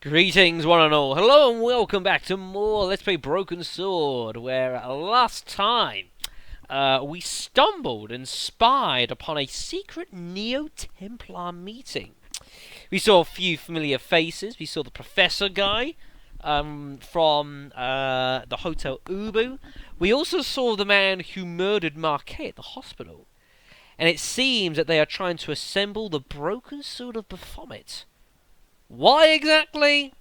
Greetings, one and all. Hello and welcome back to more Let's Play Broken Sword, where last time we stumbled and spied upon a secret Neo-Templar meeting. We saw a few familiar faces. We saw the professor guy from the Hotel Ubu. We also saw the man who murdered Marquet at the hospital. And it seems that they are trying to assemble the Broken Sword of Baphomet. Why exactly?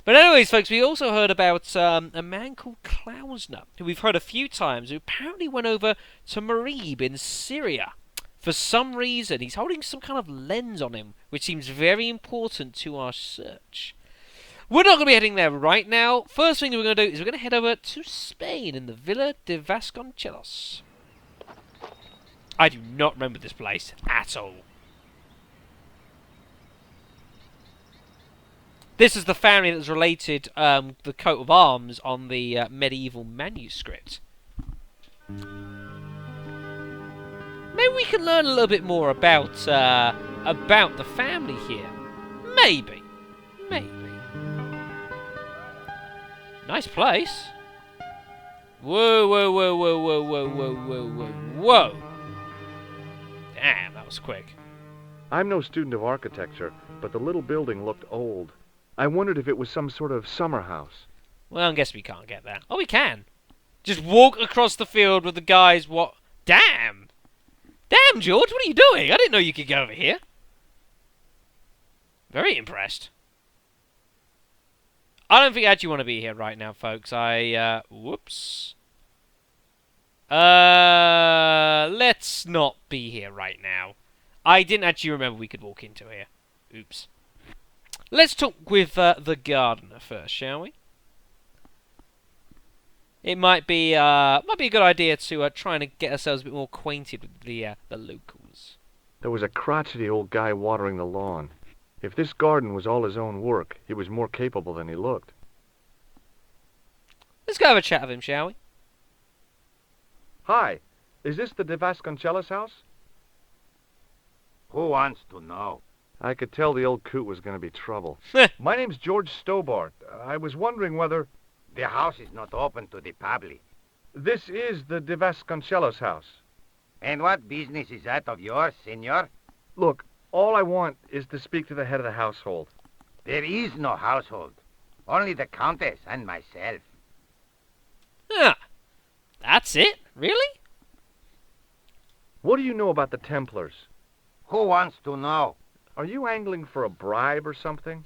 But anyways, folks, we also heard about a man called Klausner, who we've heard a few times, who apparently went over to Marib in Syria. For some reason, he's holding some kind of lens on him, which seems very important to our search. We're not going to be heading there right now. First thing we're going to do is we're going to head over to Spain in the Villa de Vasconcellos. I do not remember this place at all. This is the family that was related the coat of arms on the medieval manuscript. Maybe we can learn a little bit more about the family here. Maybe. Nice place. Whoa. Damn, that was quick. I'm no student of architecture, but the little building looked old. I wondered if it was some sort of summer house. Well, I guess we can't get that. Oh, we can. Just walk across the field with the guys. What? Damn, George, what are you doing? I didn't know you could get over here. Very impressed. I don't think I actually want to be here right now, folks. Whoops. Let's not be here right now. I didn't actually remember we could walk into here. Oops. Let's talk with the gardener first, shall we? It might be a good idea to try and get ourselves a bit more acquainted with the locals. There was a crotchety old guy watering the lawn. If this garden was all his own work, he was more capable than he looked. Let's go have a chat with him, shall we? Hi, is this the de Vasconcellos house? Who wants to know? I could tell the old coot was going to be trouble. My name's George Stobart. I was wondering whether... The house is not open to the public. This is the de Vasconcellos house. And what business is that of yours, senor? Look, all I want is to speak to the head of the household. There is no household. Only the countess and myself. Ah, that's it? Really? What do you know about the Templars? Who wants to know? Are you angling for a bribe or something?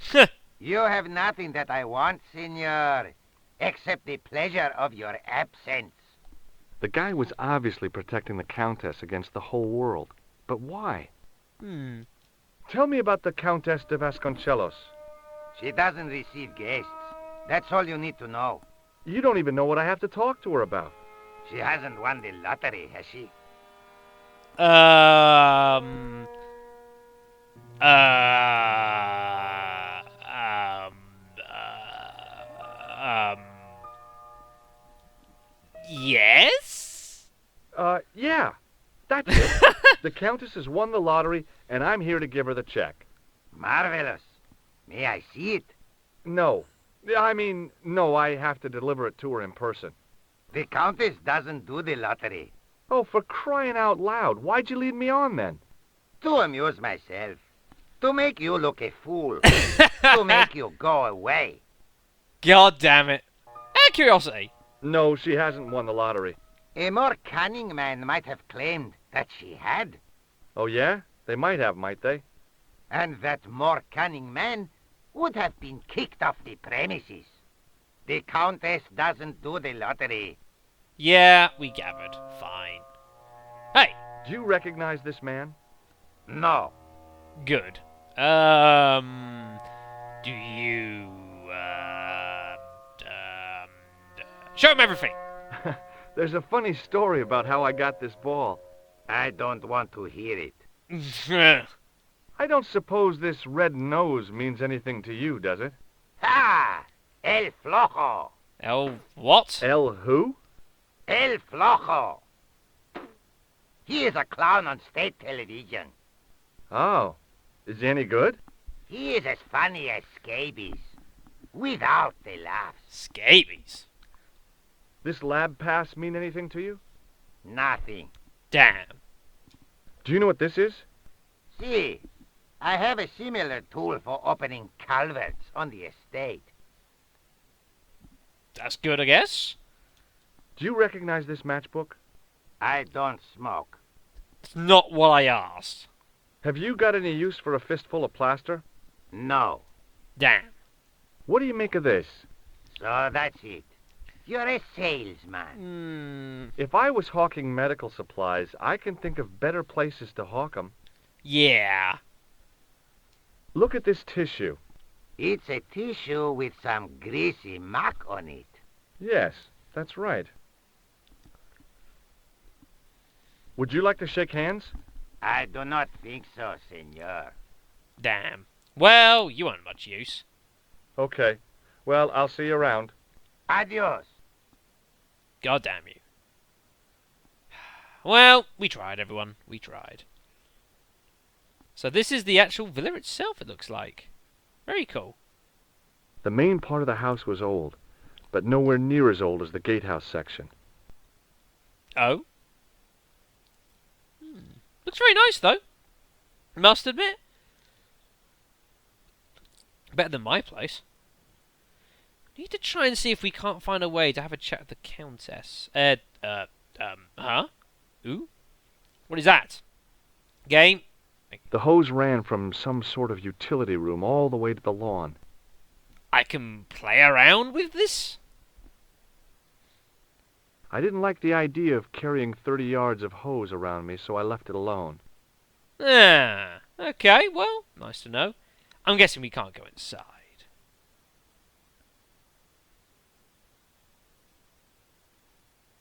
You have nothing that I want, senor, except the pleasure of your absence. The guy was obviously protecting the Countess against the whole world. But why? Tell me about the Countess de Vasconcellos. She doesn't receive guests. That's all you need to know. You don't even know what I have to talk to her about. She hasn't won the lottery, has she? Yes? Yeah. That's it. The Countess has won the lottery, and I'm here to give her the check. Marvelous. May I see it? No, I have to deliver it to her in person. The countess doesn't do the lottery. Oh, for crying out loud, why'd you lead me on then? To amuse myself. To make you look a fool. To make you go away. God damn it. Out of curiosity. No, she hasn't won the lottery. A more cunning man might have claimed that she had. Oh, yeah? They might have, might they? And that more cunning man would have been kicked off the premises. The countess doesn't do the lottery. Yeah, we gathered. Fine. Hey. Do you recognize this man? No. Good. Do you, show him everything. There's a funny story about how I got this ball. I don't want to hear it. I don't suppose this red nose means anything to you, does it? Ha! El Flojo. El what? El who? El Flojo. He is a clown on state television. Oh. Is he any good? He is as funny as scabies, without the laughs. Scabies? This lab pass mean anything to you? Nothing. Damn. Do you know what this is? See, I have a similar tool for opening culverts on the estate. That's good, I guess. Do you recognize this matchbook? I don't smoke. It's not what I asked. Have you got any use for a fistful of plaster? No. Damn. What do you make of this? So that's it. You're a salesman. If I was hawking medical supplies, I can think of better places to hawk 'em. Yeah. Look at this tissue. It's a tissue with some greasy muck on it. Yes, that's right. Would you like to shake hands? I do not think so, senor. Damn. Well, you aren't much use. Okay. Well, I'll see you around. Adios. God damn you. Well, we tried, everyone. We tried. So this is the actual villa itself, it looks like. Very cool. The main part of the house was old, but nowhere near as old as the gatehouse section. Oh? Looks very nice, though. Must admit. Better than my place. Need to try and see if we can't find a way to have a chat with the Countess. Huh? Ooh? What is that? Game? The hose ran from some sort of utility room all the way to the lawn. I can play around with this? I didn't like the idea of carrying 30 yards of hose around me, so I left it alone. Ah, okay, well, nice to know. I'm guessing we can't go inside.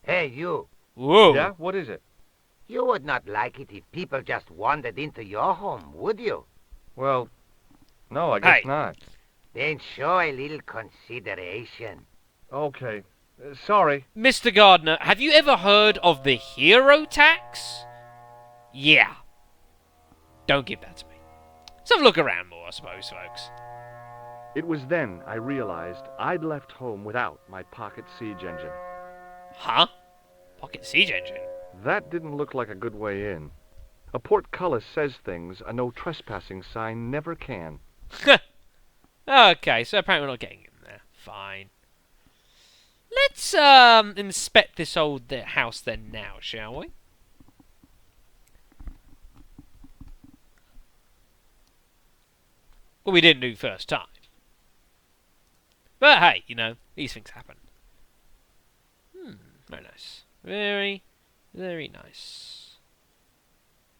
Hey, you. Whoa. Yeah? What is it? You would not like it if people just wandered into your home, would you? Well, no, I guess Hey. not. Then show a little consideration. Okay. Sorry. Mr. Gardner, have you ever heard of the hero tax? Yeah. Don't give that to me. Let's have a look around more, I suppose, folks. It was then I realized I'd left home without my pocket siege engine. Huh? Pocket siege engine? That didn't look like a good way in. A portcullis says things a no trespassing sign never can. Okay, so apparently we're not getting in there. Fine. Let's inspect this old house then now, shall we? Well, we didn't do first time. But hey, you know, these things happen. Very nice. Very, very nice.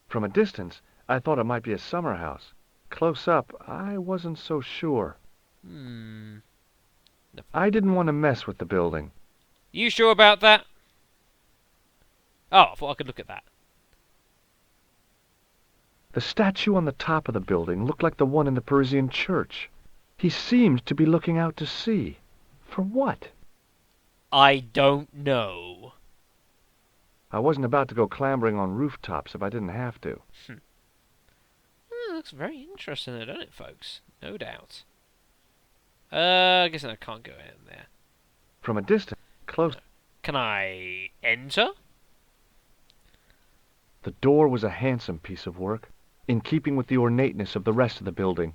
From a distance, I thought it might be a summer house. Close up, I wasn't so sure. No. I didn't want to mess with the building. You sure about that? Oh, I thought I could look at that. The statue on the top of the building looked like the one in the Parisian church. He seemed to be looking out to sea. For what? I don't know. I wasn't about to go clambering on rooftops if I didn't have to. Looks very interesting, doesn't it, folks? No doubt. I guess I can't go in there. From a distance, close. Can I enter? The door was a handsome piece of work, in keeping with the ornateness of the rest of the building.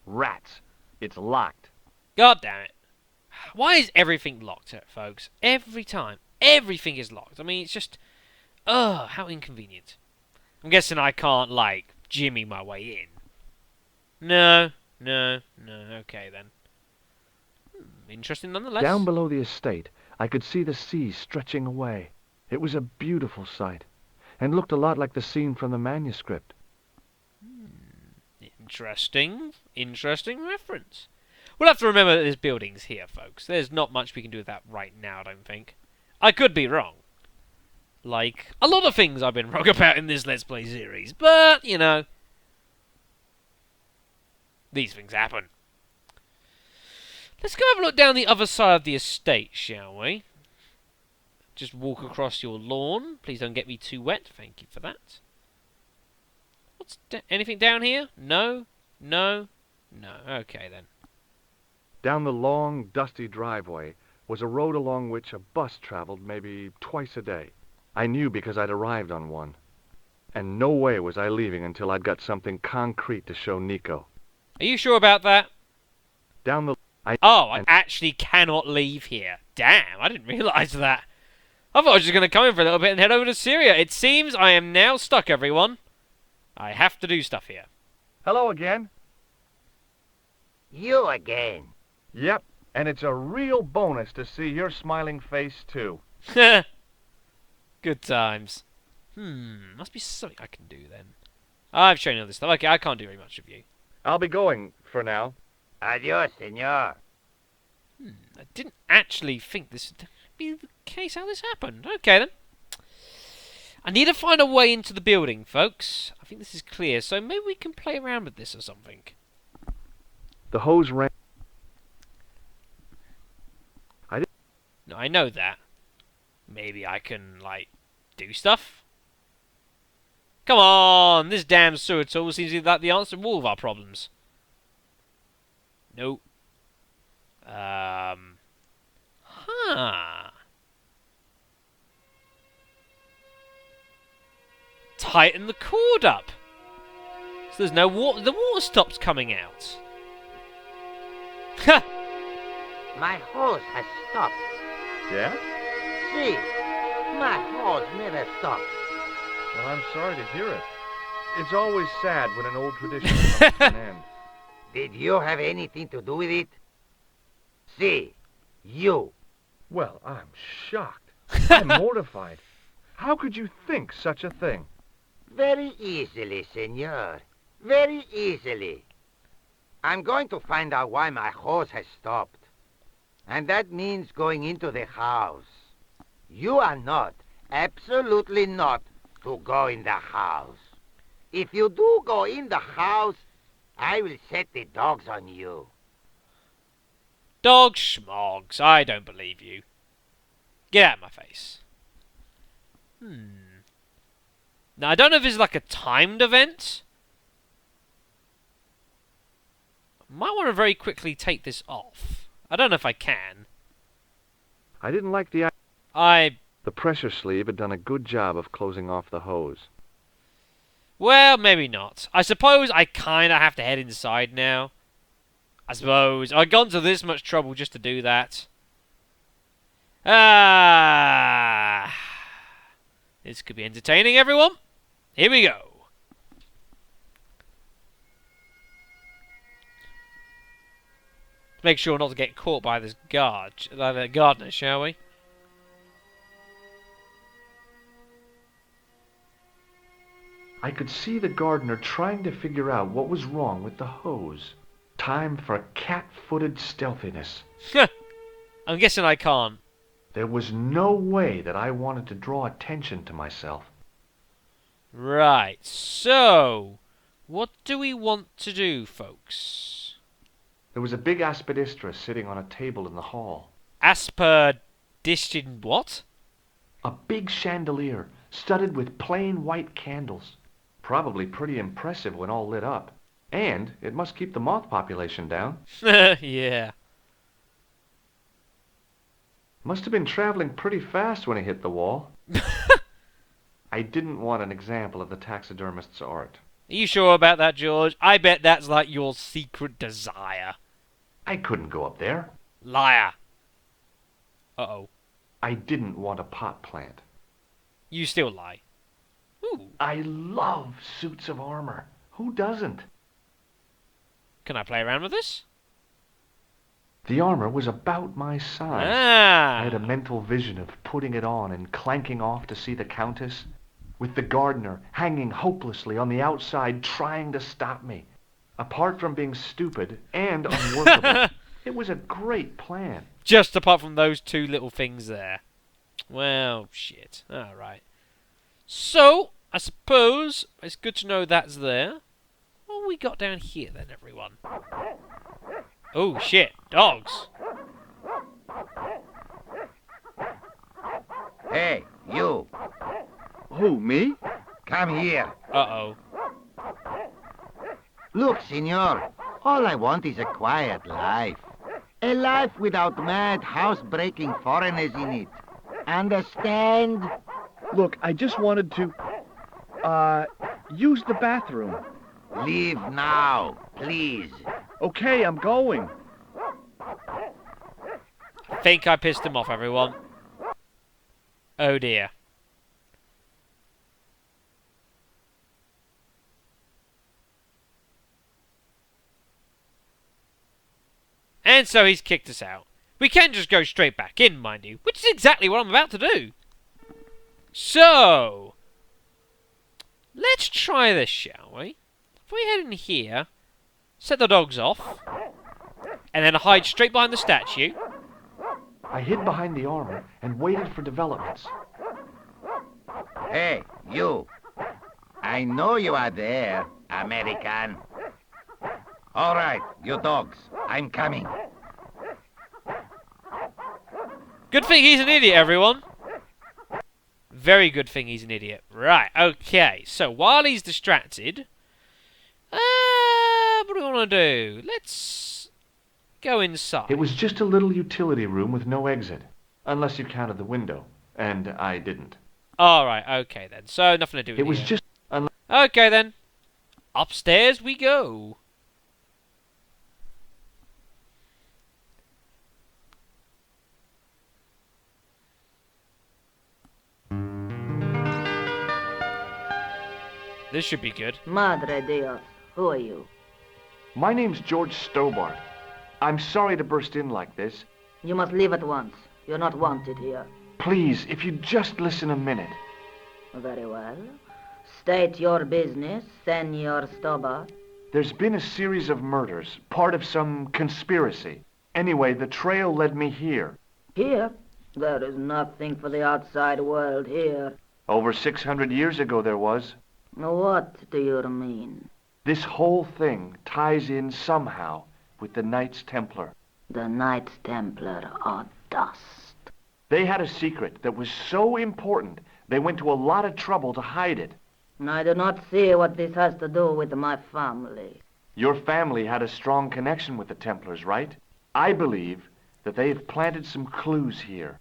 Rats! It's locked. God damn it. Why is everything locked here, folks? Every time. Everything is locked. I mean, it's just... Ugh, how inconvenient. I'm guessing I can't, like, jimmy my way in. No. Okay, then. Interesting nonetheless. Down below the estate, I could see the sea stretching away. It was a beautiful sight, and looked a lot like the scene from the manuscript. Interesting reference. We'll have to remember that there's buildings here, folks. There's not much we can do with that right now, I don't think. I could be wrong. Like a lot of things I've been wrong about in this Let's Play series, but, you know, these things happen. Let's go have a look down the other side of the estate, shall we? Just walk across your lawn. Please don't get me too wet. Thank you for that. Anything down here? No, no, no. Okay then. Down the long, dusty driveway was a road along which a bus traveled maybe twice a day. I knew because I'd arrived on one. And no way was I leaving until I'd got something concrete to show Nico. Are you sure about that? Down the... I actually cannot leave here. Damn, I didn't realise that. I thought I was just going to come in for a little bit and head over to Syria. It seems I am now stuck, everyone. I have to do stuff here. Hello again. You again. Yep, and it's a real bonus to see your smiling face, too. Good times. Must be something I can do then. I've shown you all this stuff. Okay, I can't do very much of you. I'll be going for now. Adios, senor. I didn't actually think this would be the case how this happened. Okay then. I need to find a way into the building, folks. I think this is clear, so maybe we can play around with this or something. The hose ran... No, I know that. Maybe I can, like, do stuff? Come on! This damn sewer tool seems to be like the answer to all of our problems. Nope. Tighten the cord up. So there's no water. The water stops coming out. Ha! My hose has stopped. Yeah? See, my hose never stopped. Well, I'm sorry to hear it. It's always sad when an old tradition comes to an end. Did you have anything to do with it? See, you. Well, I'm shocked. I'm mortified. How could you think such a thing? Very easily, senor. Very easily. I'm going to find out why my hose has stopped. And that means going into the house. You are not, absolutely not, to go in the house. If you do go in the house, I will set the dogs on you. Dog schmogs. I don't believe you. Get out of my face. Now, I don't know if it's like a timed event. Might want to very quickly take this off. I don't know if I can. I didn't like the... The pressure sleeve had done a good job of closing off the hose. Well, maybe not. I suppose I kind of have to head inside now. I suppose. I've gone to this much trouble just to do that. This could be entertaining, everyone. Here we go. Make sure not to get caught by this gardener, shall we? I could see the gardener trying to figure out what was wrong with the hose. Time for cat-footed stealthiness. I'm guessing I can't. There was no way that I wanted to draw attention to myself. Right, so what do we want to do, folks? There was a big aspidistra sitting on a table in the hall. Aspidistin what? A big chandelier studded with plain white candles. Probably pretty impressive when all lit up. And it must keep the moth population down. Yeah. Must have been traveling pretty fast when it hit the wall. I didn't want an example of the taxidermist's art. Are you sure about that, George? I bet that's like your secret desire. I couldn't go up there. Liar. Uh-oh. I didn't want a pot plant. You still lie. Ooh. I love suits of armor. Who doesn't? Can I play around with this? The armor was about my size. Ah. I had a mental vision of putting it on and clanking off to see the Countess, with the gardener hanging hopelessly on the outside trying to stop me. Apart from being stupid and unworkable, it was a great plan. Just apart from those two little things there. Well, shit. Alright. So, I suppose it's good to know that's there. What we got down here then, everyone? Oh, shit. Dogs. Hey, you. Who, me? Come here. Uh-oh. Look, senor, all I want is a quiet life. A life without mad, house-breaking foreigners in it. Understand? Look, I just wanted to, use the bathroom. Leave now, please. Okay, I'm going. I think I pissed him off, everyone. Oh dear. And so he's kicked us out. We can just go straight back in, mind you, which is exactly what I'm about to do. So, let's try this, shall we? If we head in here, set the dogs off, and then hide straight behind the statue. I hid behind the armor and waited for developments. Hey, you. I know you are there, American. All right, you dogs. I'm coming. Good thing he's an idiot, everyone. Very good thing he's an idiot. Right, okay. So, while he's distracted... what do we want to do? Let's go inside. It was just a little utility room with no exit. Unless you counted the window. And I didn't. Alright, okay then. So, nothing to do with It was here. just... Okay then. Upstairs we go. This should be good. Madre Dios, who are you? My name's George Stobart. I'm sorry to burst in like this. You must leave at once. You're not wanted here. Please, if you'd just listen a minute. Very well. State your business, Senor Stobart. There's been a series of murders, part of some conspiracy. Anyway, the trail led me here. Here? There is nothing for the outside world here. Over 600 years ago there was. What do you mean? This whole thing ties in somehow with the Knights Templar. The Knights Templar are dust. They had a secret that was so important, they went to a lot of trouble to hide it. I do not see what this has to do with my family. Your family had a strong connection with the Templars, right? I believe that they have planted some clues here.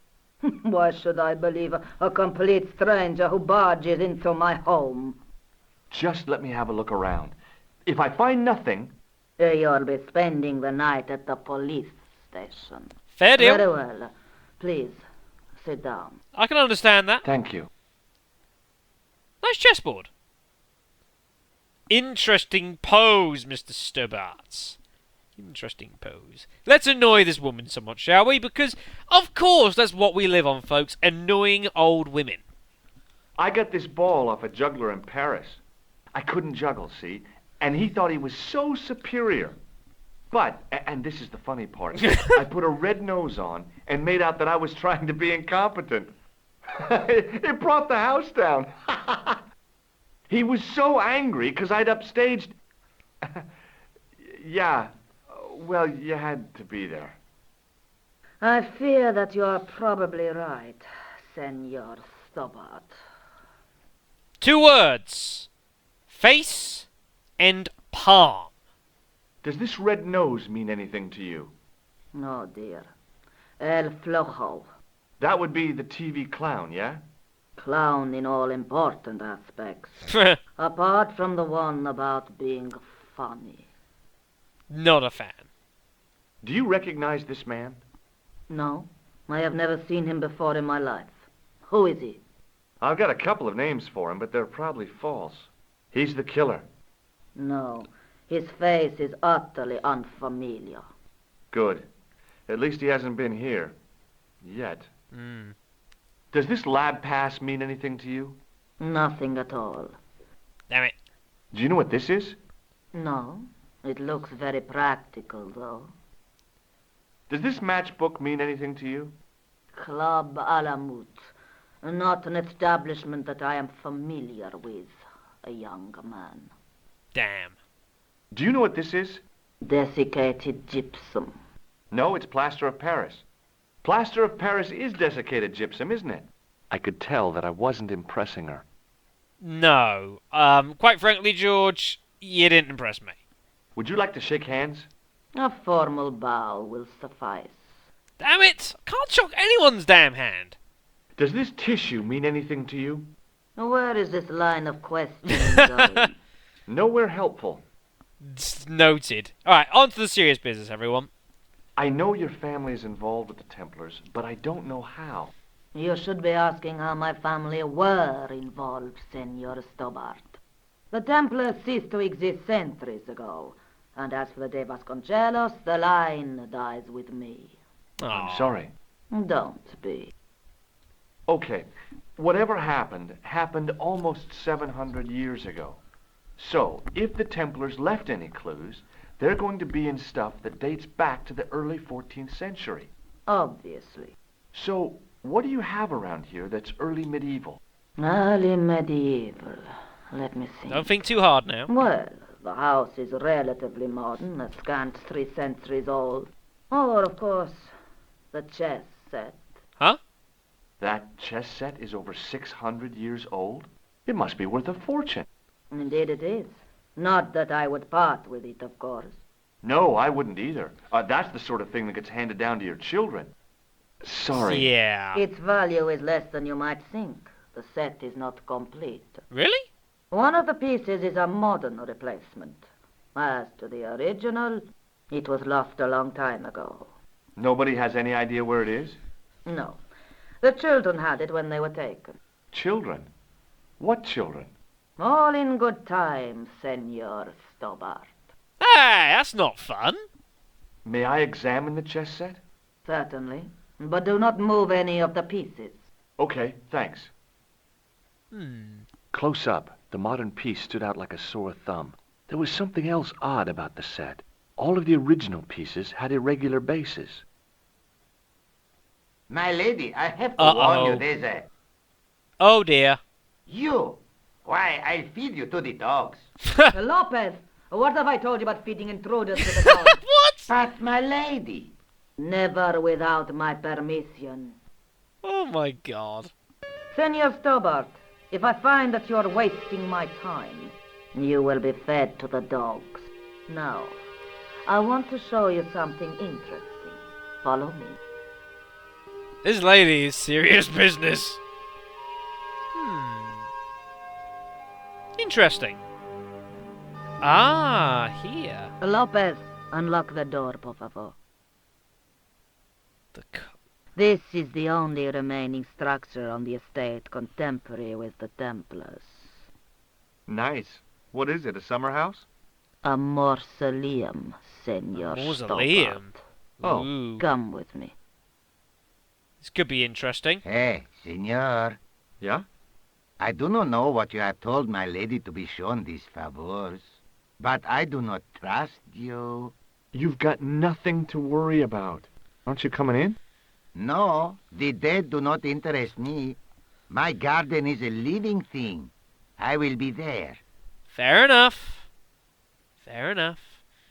Why should I believe a complete stranger who barges into my home? Just let me have a look around. If I find nothing... You'll be spending the night at the police station. Fair deal. Very well. Please, sit down. I can understand that. Thank you. Nice chessboard. Interesting pose, Mr. Stobart. Interesting pose. Let's annoy this woman somewhat, shall we? Because, of course, that's what we live on, folks. Annoying old women. I got this ball off a juggler in Paris. I couldn't juggle, see? And he thought he was so superior. But, and this is the funny part, I put a red nose on and made out that I was trying to be incompetent. It brought the house down. He was so angry because I'd upstaged... Yeah, well, you had to be there. I fear that you're probably right, Senor Stobart. 2 words. Face and palm. Does this red nose mean anything to you? No, dear. El Flojo. That would be the TV clown, yeah? Clown in all important aspects. Apart from the one about being funny. Not a fan. Do you recognize this man? No, I have never seen him before in my life. Who is he? I've got a couple of names for him, but they're probably false. He's the killer. No, his face is utterly unfamiliar. Good. At least he hasn't been here. Yet. Mm. Does this lab pass mean anything to you? Nothing at all. Damn it. Do you know what this is? No, it looks very practical, though. Does this matchbook mean anything to you? Club Alamut. Not an establishment that I am familiar with, a young man. Damn. Do you know what this is? Desiccated gypsum. No, it's plaster of Paris. Plaster of Paris is desiccated gypsum, isn't it? I could tell that I wasn't impressing her. No. Quite frankly, George, you didn't impress me. Would you like to shake hands? A formal bow will suffice. Damn it! I can't shock anyone's damn hand. Does this tissue mean anything to you? Where is this line of questioning going? Nowhere helpful. Noted. Alright, on to the serious business, everyone. I know your family is involved with the Templars, but I don't know how. You should be asking how my family were involved, Senor Stobart. The Templars ceased to exist centuries ago, and as for the de Vasconcellos, the line dies with me. I'm sorry. Don't be. Okay, whatever happened almost 700 years ago. So, if the Templars left any clues, they're going to be in stuff that dates back to the early 14th century. Obviously. So, what do you have around here that's early medieval? Early medieval. Let me see. Don't think too hard now. Well, the house is relatively modern, a scant 3 centuries old. Or, of course, the chess set. Huh? That chess set is over 600 years old? It must be worth a fortune. Indeed it is. Not that I would part with it, of course. No, I wouldn't either. That's the sort of thing that gets handed down to your children. Sorry. Yeah. Its value is less than you might think. The set is not complete. Really? One of the pieces is a modern replacement. As to the original, it was lost a long time ago. Nobody has any idea where it is? No. The children had it when they were taken. Children? What children? All in good time, Senor Stobart. Hey, that's not fun. May I examine the chess set? Certainly. But do not move any of the pieces. Okay, thanks. Close up, the modern piece stood out like a sore thumb. There was something else odd about the set. All of the original pieces had irregular bases. My lady, I have to warn you, there's a... Oh dear. You! Why, I'll feed you to the dogs. Lopez, what have I told you about feeding intruders to the house? What? But, my lady... Never without my permission. Oh my god. Senor Stobart, if I find that you're wasting my time, you will be fed to the dogs. Now, I want to show you something interesting. Follow me. This lady is serious business. Interesting. Ah, here. Lopez, unlock the door, por favor. The This is the only remaining structure on the estate contemporary with the Templars. Nice. What is it, a summer house? A mausoleum, Senor mausoleum. Oh. Ooh. Come with me. This could be interesting. Hey, senor. Yeah? I do not know what you have told my lady to be shown these favors, but I do not trust you. You've got nothing to worry about. Aren't you coming in? No, the dead do not interest me. My garden is a living thing. I will be there. Fair enough. Fair enough.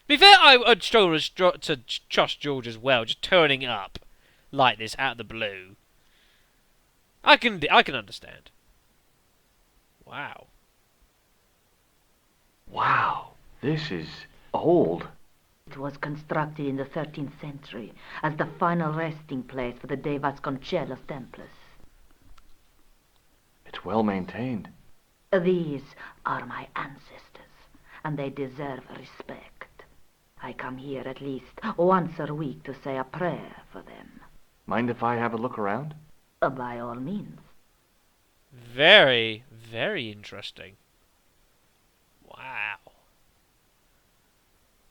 To be fair, I'd struggle to trust George as well, just turning up like this out of the blue. I can understand. Wow. Wow, this is old. It was constructed in the 13th century as the final resting place for the de Vasconcellos Templars. It's well maintained. These are my ancestors, and they deserve respect. I come here at least once a week to say a prayer for them. Mind if I have a look around? By all means. Very, very interesting. Wow.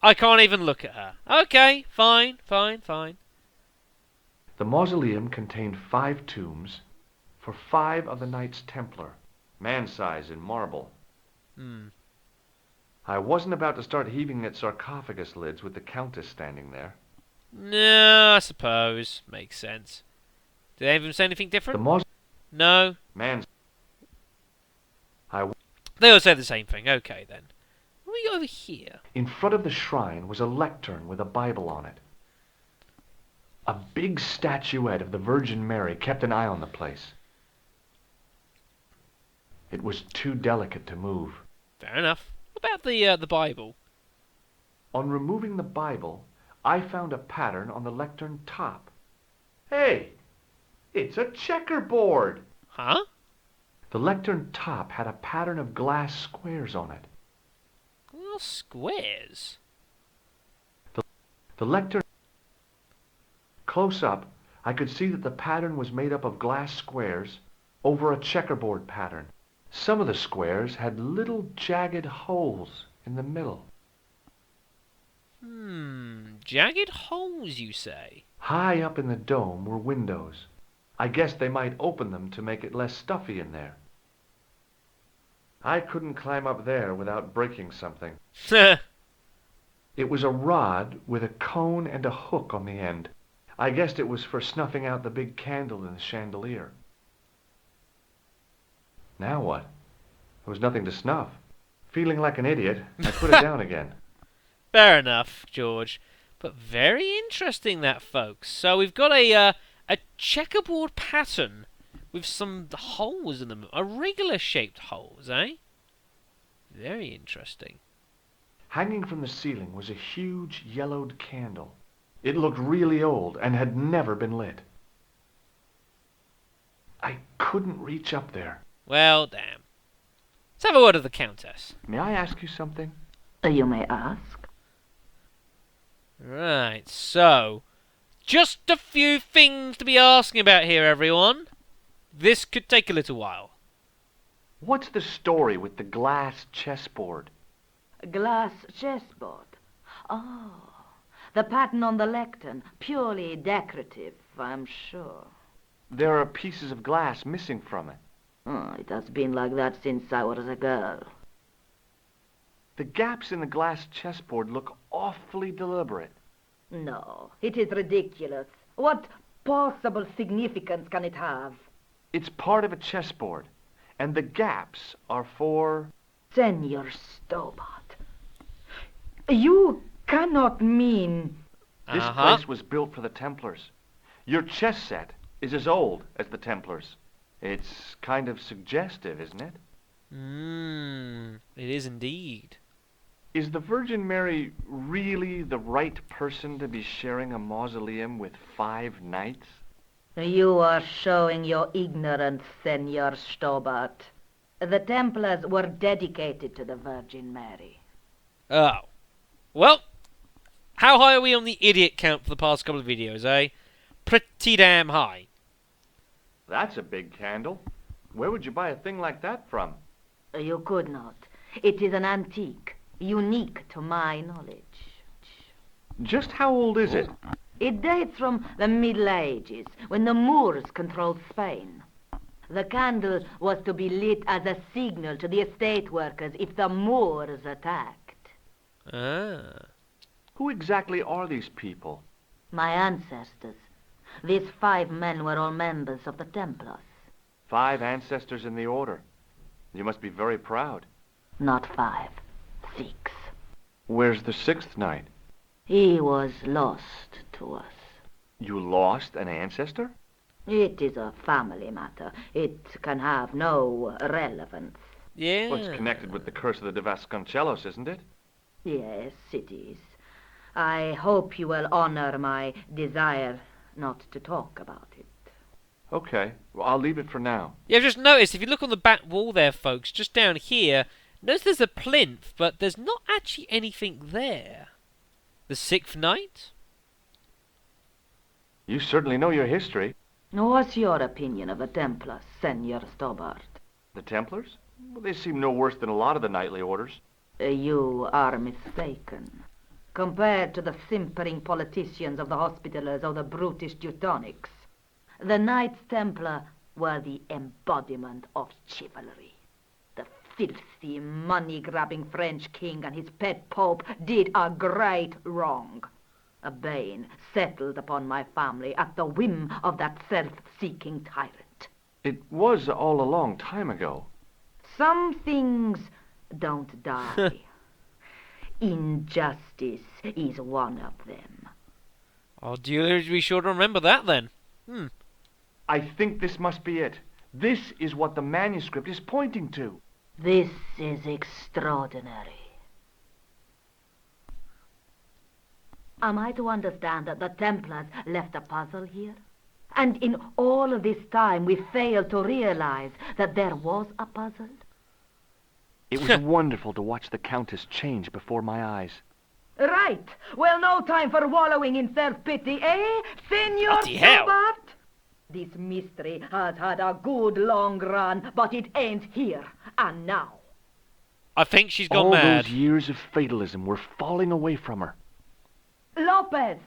I can't even look at her. Okay, fine. The mausoleum contained 5 tombs for 5 of the Knights Templar, man-size in marble. I wasn't about to start heaving at sarcophagus lids with the Countess standing there. No, I suppose. Makes sense. Did any of them say anything different? No. Man. They all say the same thing. Okay, then. What we got over here? In front of the shrine was a lectern with a Bible on it. A big statuette of the Virgin Mary kept an eye on the place. It was too delicate to move. Fair enough. What about the Bible? On removing the Bible, I found a pattern on the lectern top. Hey, it's a checkerboard! Huh? The lectern top had a pattern of glass squares on it. Well, squares. The lectern... Close up, I could see that the pattern was made up of glass squares over a checkerboard pattern. Some of the squares had little jagged holes in the middle. Jagged holes, you say? High up in the dome were windows. I guess they might open them to make it less stuffy in there. I couldn't climb up there without breaking something. It was a rod with a cone and a hook on the end. I guessed it was for snuffing out the big candle in the chandelier. Now what? There was nothing to snuff. Feeling like an idiot, I put it down again. Fair enough, George. But very interesting, that, folks. So we've got a checkerboard pattern with some holes in them. Irregular shaped holes, eh? Very interesting. Hanging from the ceiling was a huge yellowed candle. It looked really old and had never been lit. I couldn't reach up there. Well, damn. Let's have a word with the Countess. May I ask you something? You may ask. Right, so... just a few things to be asking about here, everyone. This could take a little while. What's the story with the glass chessboard? Glass chessboard. Oh, the pattern on the lectern. Purely decorative, I'm sure. There are pieces of glass missing from it. Oh, it has been like that since I was a girl. The gaps in the glass chessboard look awfully deliberate. No, it is ridiculous. What possible significance can it have? It's part of a chessboard, and the gaps are for... Senor Stobart, you cannot mean... This place was built for the Templars. Your chess set is as old as the Templars. It's kind of suggestive, isn't it? It is indeed. Is the Virgin Mary really the right person to be sharing a mausoleum with 5 knights? You are showing your ignorance, Senor Stobart. The Templars were dedicated to the Virgin Mary. Oh. Well, how high are we on the idiot count for the past couple of videos, eh? Pretty damn high. That's a big candle. Where would you buy a thing like that from? You could not. It is an antique, unique to my knowledge. Just how old is it? It dates from the Middle Ages, when the Moors controlled Spain. The candle was to be lit as a signal to the estate workers if the Moors attacked. Ah. Who exactly are these people? My ancestors. These 5 men were all members of the Templars. 5 ancestors in the order. You must be very proud. Not 5, 6. Where's the 6th knight? He was lost to us. You lost an ancestor? It is a family matter. It can have no relevance. Yeah. Well, it's connected with the curse of the De Vasconcellos, isn't it? Yes, it is. I hope you will honor my desire not to talk about it. Okay, well, I'll leave it for now. Yeah, I've just noticed, if you look on the back wall there, folks, just down here, notice there's a plinth, but there's not actually anything there. The 6th knight? You certainly know your history. What's your opinion of the Templars, Senor Stobart? The Templars? Well, they seem no worse than a lot of the knightly orders. You are mistaken. Compared to the simpering politicians of the Hospitallers or the brutish Teutonics, the Knights Templar were the embodiment of chivalry. The filthy, money-grabbing French king and his pet pope did a great wrong. A bane settled upon my family at the whim of that self-seeking tyrant. It was all a long time ago. Some things don't die. Injustice is one of them. Oh, do you be sure to remember that, then? I think this must be it. This is what the manuscript is pointing to. This is extraordinary. Am I to understand that the Templars left a puzzle here? And in all of this time we failed to realize that there was a puzzle? It was wonderful to watch the Countess change before my eyes. Right. Well, no time for wallowing in self-pity, eh, Senor Bloody hell. Stobart? This mystery has had a good long run, but it ends here and now. I think she's gone All mad. those years of fatalism were falling away from her. Lopez!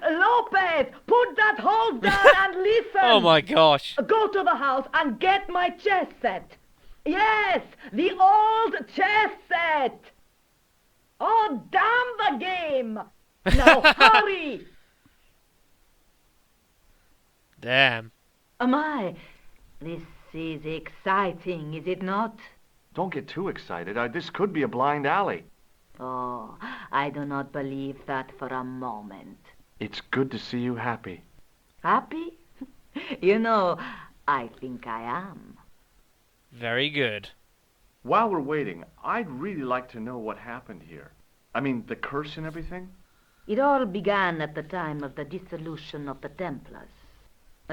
Lopez! Put that hose down and listen! Oh my gosh. Go to the house and get my chess set. Yes, the old chess set. Oh, damn the game! Now hurry! Damn. My, this is exciting, is it not? Don't get too excited. This could be a blind alley. Oh, I do not believe that for a moment. It's good to see you happy. Happy? You know, I think I am. Very good. While we're waiting, I'd really like to know what happened here. I mean, the curse and everything. It all began at the time of the dissolution of the Templars.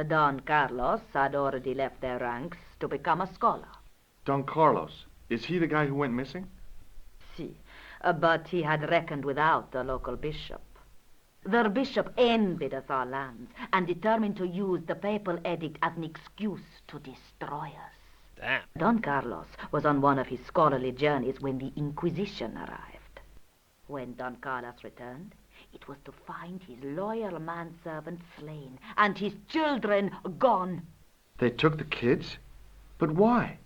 Don Carlos had already left their ranks to become a scholar. Don Carlos, is he the guy who went missing? Si, but he had reckoned without the local bishop. Their bishop envied us our lands and determined to use the papal edict as an excuse to destroy us. Damn. Don Carlos was on one of his scholarly journeys when the Inquisition arrived. When Don Carlos returned, it was to find his loyal manservant slain and his children gone. They took the kids? But why?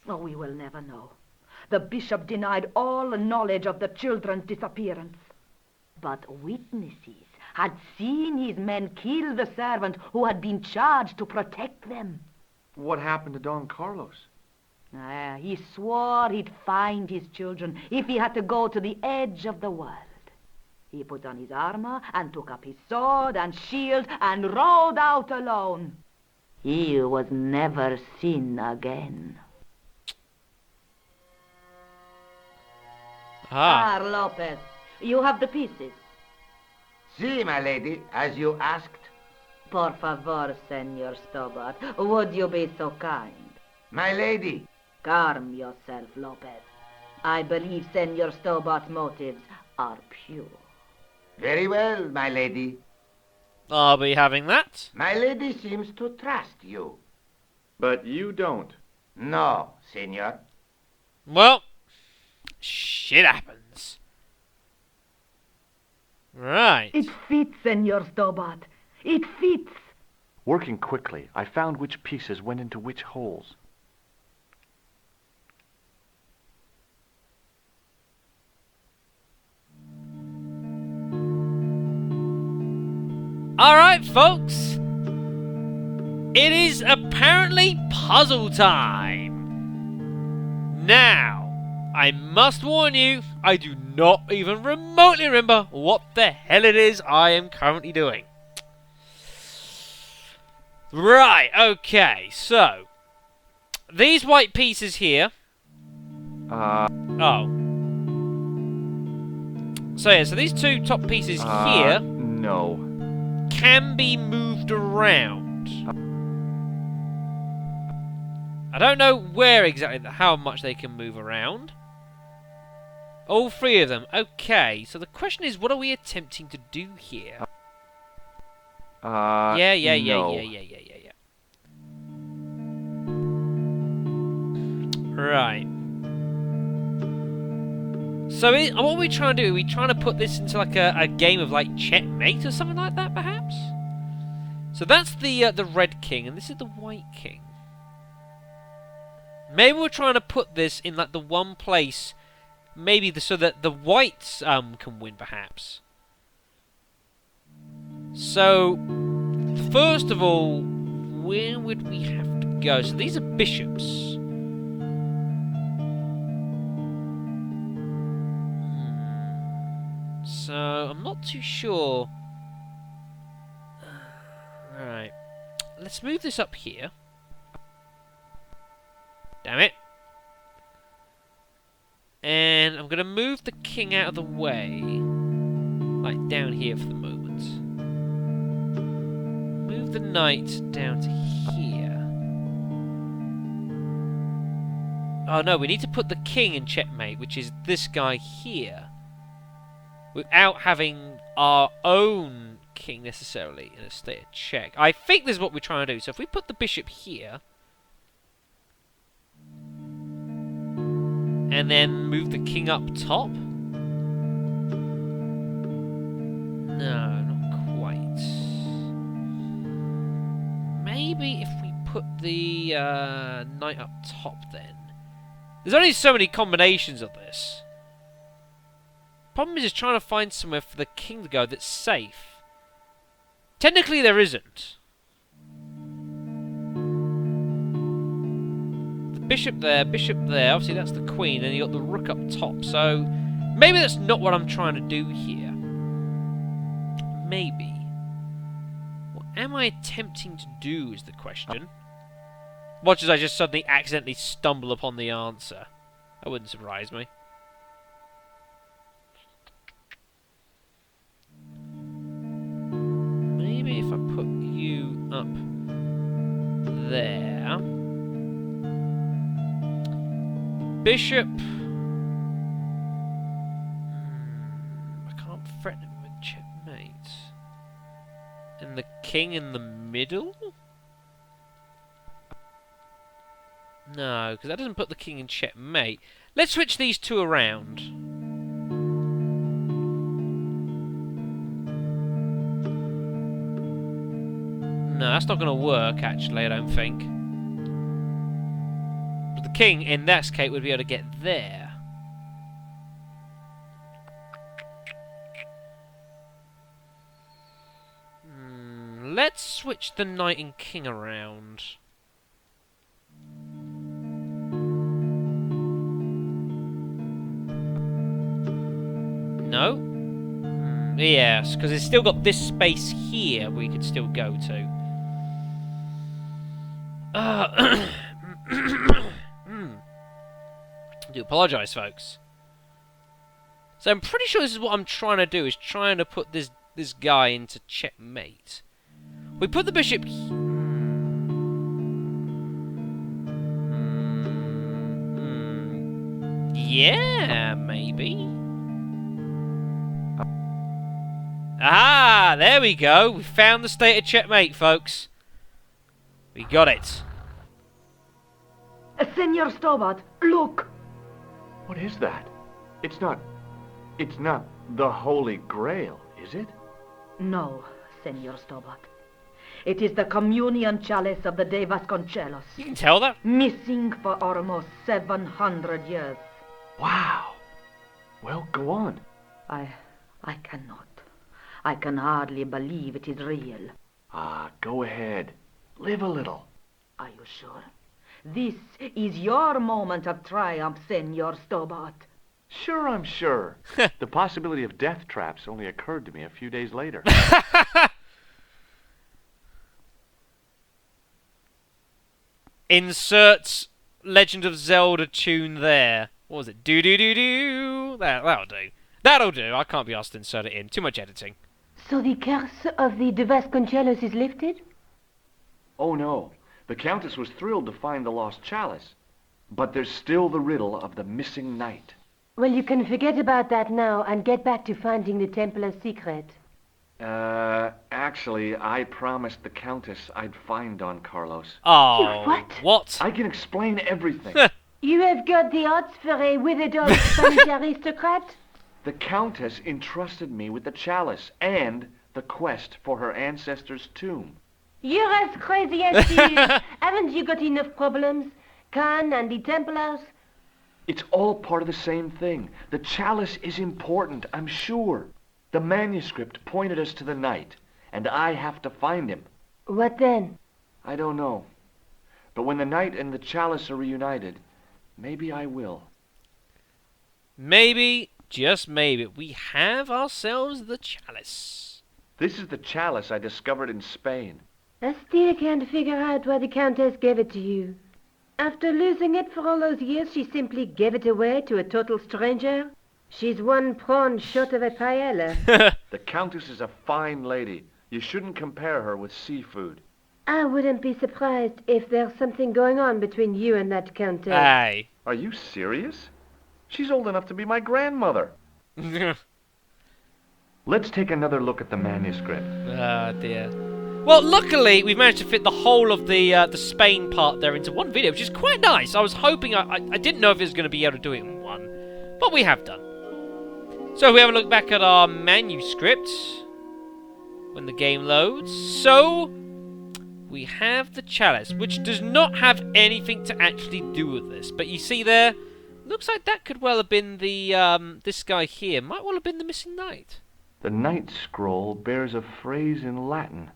Oh, we will never know. The bishop denied all knowledge of the children's disappearance. But witnesses had seen his men kill the servant who had been charged to protect them. What happened to Don Carlos? He swore he'd find his children if he had to go to the edge of the world. He put on his armor and took up his sword and shield and rode out alone. He was never seen again. Ah. Lopez, you have the pieces. See, my lady, as you asked. Por favor, Senor Stobart, would you be so kind? My lady. Calm yourself, Lopez. I believe Senor Stobart's motives are pure. Very well, my lady. I'll be having that. My lady seems to trust you. But you don't. No, senor. Well, shit happens. Right. It fits, Senor Stobart. It fits. Working quickly, I found which pieces went into which holes. Alright, folks. It is apparently puzzle time. Now, I must warn you, I do not even remotely remember what the hell it is I am currently doing. Right, okay, so these white pieces here. Oh. So yeah, so these two top pieces here No. can be moved around. I don't know where exactly, how much they can move around. All three of them. Okay, so the question is, what are we attempting to do here? No. Yeah. Right. So what are we trying to do? Are we trying to put this into like a game of like checkmate or something like that, perhaps? So that's the red king, and this is the white king. Maybe we're trying to put this in like the one place, maybe so that the whites can win, perhaps. So first of all, where would we have to go? So these are bishops. So I'm not too sure. Right, let's move this up here. I'm going to move the king out of the way. Like down here for the moment. Move the knight down to here. Oh no, we need to put the king in checkmate, which is this guy here. Without having our own king necessarily in a state of check. I think this is what we're trying to do. So if we put the bishop here, and then move the king up top. No, not quite. Maybe if we put the knight up top then. There's only so many combinations of this. Problem is just trying to find somewhere for the king to go that's safe. Technically there isn't. The bishop there, obviously that's the queen, and you got the rook up top, so maybe that's not what I'm trying to do here. Maybe. What am I attempting to do is the question. Watch as I just suddenly accidentally stumble upon the answer. That wouldn't surprise me. Maybe if I put you up there. Bishop. I can't threaten him with checkmate. And the king in the middle? No, because that doesn't put the king in checkmate. Let's switch these two around. No, that's not going to work, actually, I don't think. But the king, in that case, would be able to get there. Let's switch the knight and king around. No? Yes, because it's still got this space here we could still go to. I do apologise, folks. So I'm pretty sure this is what I'm trying to do, is trying to put this guy into checkmate. We put the bishop... Yeah, maybe. Ah, there we go. We found the state of checkmate, folks. We got it. Senor Stobart, look! What is that? It's not the Holy Grail, is it? No, Senor Stobart. It is the communion chalice of the de Vasconcellos. You can tell that. Missing for almost 700 years. Wow. Well, go on. I cannot. I can hardly believe it is real. Ah, go ahead. Live a little. Are you sure? This is your moment of triumph, Senor Stobart. Sure, I'm sure. The possibility of death traps only occurred to me a few days later. Insert Legend of Zelda tune there. What was it? Do-do-do-do. That'll do. That'll do. I can't be asked to insert it in. Too much editing. So the curse of the de Vasconcellos is lifted? Oh, no. The Countess was thrilled to find the lost chalice. But there's still the riddle of the missing knight. Well, you can forget about that now and get back to finding the Templar's secret. Actually, I promised the Countess I'd find Don Carlos. Oh, You what? What? I can explain everything. You have got the odds for a withered old Spanish aristocrat? The Countess entrusted me with the chalice and the quest for her ancestor's tomb. You're as crazy as she is. Haven't you got enough problems? Khan and the Templars? It's all part of the same thing. The chalice is important, I'm sure. The manuscript pointed us to the knight, and I have to find him. What then? I don't know. But when the knight and the chalice are reunited, maybe I will. Maybe, just maybe, we have ourselves the chalice. This is the chalice I discovered in Spain. I still can't figure out why the Countess gave it to you. After losing it for all those years, she simply gave it away to a total stranger? She's one prawn short of a paella. The Countess is a fine lady. You shouldn't compare her with seafood. I wouldn't be surprised if there's something going on between you and that countess. Aye. Are you serious? She's old enough to be my grandmother. Let's take another look at the manuscript. Oh dear. Well, luckily we've managed to fit the whole of the Spain part there into one video, which is quite nice. I was hoping I didn't know if it was going to be able to do it in one, but we have done. So we have a look back at our manuscript when the game loads. So we have the chalice, which does not have anything to actually do with this. But you see there, looks like that could well have been the this guy here. Might well have been the missing knight. The Knight Scroll bears a phrase in Latin.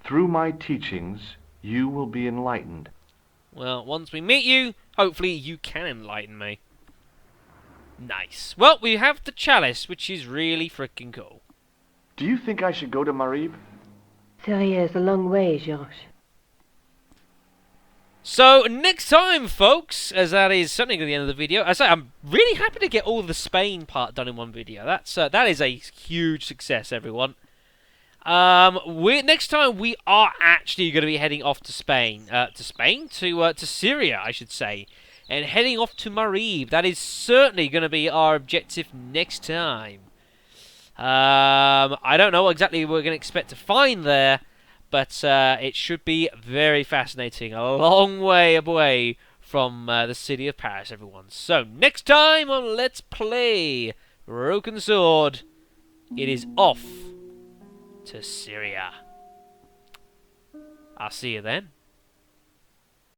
Through my teachings, you will be enlightened. Well, once we meet you, hopefully you can enlighten me. Nice. Well, we have the chalice, which is really freaking cool. Do you think I should go to Marib? Syria is a long way, Georges. So, next time, folks, as that is something at the end of the video, as I say, I'm really happy to get all the Spain part done in one video. That is a huge success, everyone. Next time we are actually going to be heading off to Spain. To Syria, I should say. And heading off to Marib. That is certainly going to be our objective next time. I don't know what exactly we're going to expect to find there, but it should be very fascinating. A long way away from the city of Paris, everyone. So, next time on Let's Play Broken Sword, it is off to Syria. I'll see you then.